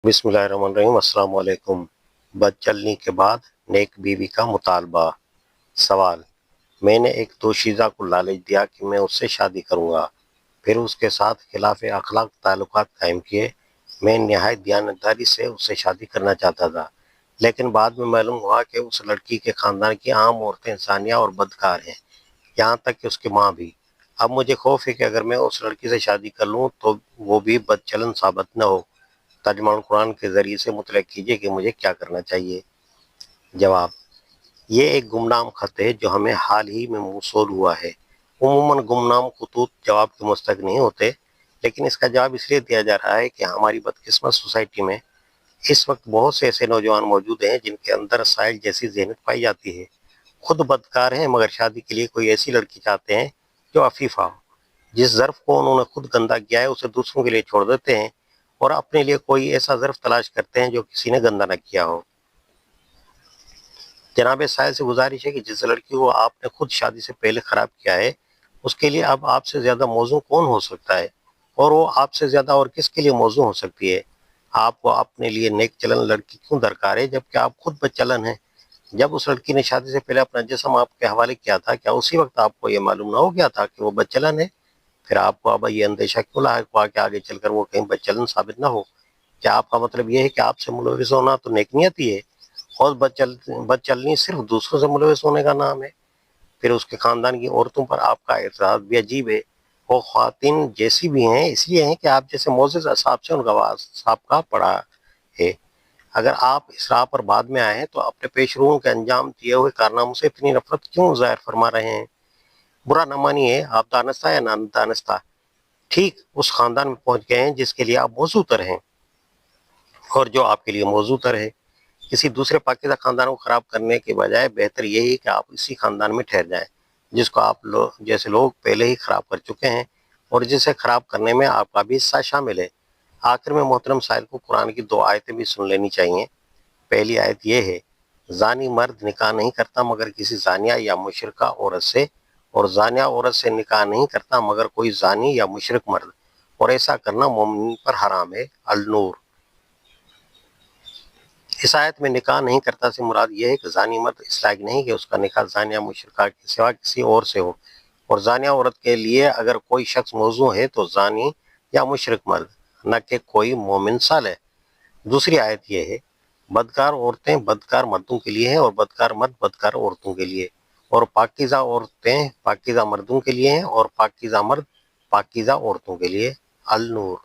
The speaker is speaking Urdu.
بسم اللہ الرحمن الرحیم۔ السلام علیکم۔ بد چلنی کے بعد نیک بیوی کا مطالبہ۔ سوال: میں نے ایک دوشیزہ کو لالچ دیا کہ میں اس سے شادی کروں گا، پھر اس کے ساتھ خلاف اخلاق تعلقات قائم کیے۔ میں نہایت دیانتداری سے اس سے شادی کرنا چاہتا تھا، لیکن بعد میں معلوم ہوا کہ اس لڑکی کے خاندان کی عام عورتیں زانیہ اور بدکار ہیں، یہاں تک کہ اس کی ماں بھی۔ اب مجھے خوف ہے کہ اگر میں اس لڑکی سے شادی کر لوں تو وہ بھی بد چلن ثابت نہ ہو۔ ترجمان قرآن کے ذریعے سے مطلع کیجیے کہ مجھے کیا کرنا چاہیے۔ جواب: یہ ایک گمنام خط ہے جو ہمیں حال ہی میں موصول ہوا ہے۔ عموماً گمنام خطوط جواب کے مستحق نہیں ہوتے، لیکن اس کا جواب اس لیے دیا جا رہا ہے کہ ہماری بدقسمت سوسائٹی میں اس وقت بہت سے ایسے نوجوان موجود ہیں جن کے اندر ساحل جیسی ذہنیت پائی جاتی ہے۔ خود بدکار ہیں مگر شادی کے لیے کوئی ایسی لڑکی چاہتے ہیں جو عفیفہ ہو۔ جس ظرف کو انہوں نے خود گندا کیا ہے اسے دوسروں کے لیے چھوڑ دیتے ہیں اور اپنے لیے کوئی ایسا ظرف تلاش کرتے ہیں جو کسی نے گندا نہ کیا ہو۔ جناب سائل سے گزارش ہے کہ جس لڑکی کو آپ نے خود شادی سے پہلے خراب کیا ہے، اس کے لیے اب آپ سے زیادہ موزوں کون ہو سکتا ہے، اور وہ آپ سے زیادہ اور کس کے لیے موزوں ہو سکتی ہے۔ آپ کو اپنے لیے نیک چلن لڑکی کیوں درکار ہے جبکہ آپ خود بد چلن ہیں؟ جب اس لڑکی نے شادی سے پہلے اپنا جسم آپ کے حوالے کیا تھا، کیا اسی وقت آپ کو یہ معلوم نہ ہو گیا تھا کہ وہ بد چلن ہے؟ پھر آپ کو اب یہ اندیشہ کیوں لاحق ہوا کہ آگے چل کر وہ کہیں بد چلن ثابت نہ ہو؟ کیا آپ کا مطلب یہ ہے کہ آپ سے ملوث ہونا تو نیک نیت ہی ہے، اور بد چلنی صرف دوسروں سے ملوث ہونے کا نام ہے؟ پھر اس کے خاندان کی عورتوں پر آپ کا اعتراض بھی عجیب ہے۔ وہ خواتین جیسی بھی ہیں اس لیے ہیں کہ آپ جیسے معزز اصحاب سے ان کا سابقہ پڑا ہے۔ اگر آپ اس راہ پر بعد میں آئے ہیں تو اپنے پیش روؤں کے انجام دیے ہوئے کارناموں سے اتنی نفرت کیوں ظاہر فرما رہے ہیں؟ برا نہ مانیے، آپ دانستہ یا نہ دانستہ ٹھیک اس خاندان میں پہنچ گئے ہیں جس کے لیے آپ موضوع تر ہیں اور جو آپ کے لیے موضوع تر ہے۔ کسی دوسرے پاکیزہ خاندان کو خراب کرنے کے بجائے بہتر یہی ہے کہ آپ اسی خاندان میں ٹھہر جائیں جس کو آپ جیسے لوگ پہلے ہی خراب کر چکے ہیں، اور جسے خراب کرنے میں آپ کا بھی حصہ شامل ہے۔ آخر میں محترم سائل کو قرآن کی 2 آیتیں بھی سن لینی چاہیے۔ پہلی آیت یہ ہے: زانی مرد نکاح نہیں کرتا مگر کسی زانیہ یا مشرکہ عورت سے، اور زانیہ عورت سے نکاح نہیں کرتا مگر کوئی زانی یا مشرک مرد، اور ایسا کرنا مومن پر حرام ہے۔ النور۔ اس آیت میں نکاح نہیں کرتا سے مراد یہ ہے کہ زانی مرد اس لائق نہیں کہ اس کا نکاح زانیہ مشرکہ کے سوا کسی اور سے ہو، اور زانیہ عورت کے لیے اگر کوئی شخص موزوں ہے تو زانی یا مشرک مرد، نہ کہ کوئی مومن صالح۔ دوسری آیت یہ ہے: بدکار عورتیں بدکار مردوں کے لیے ہیں اور بدکار مرد بدکار عورتوں کے لیے، اور پاکیزہ عورتیں پاکیزہ مردوں کے لیے ہیں اور پاکیزہ مرد پاکیزہ عورتوں کے لیے۔ النور۔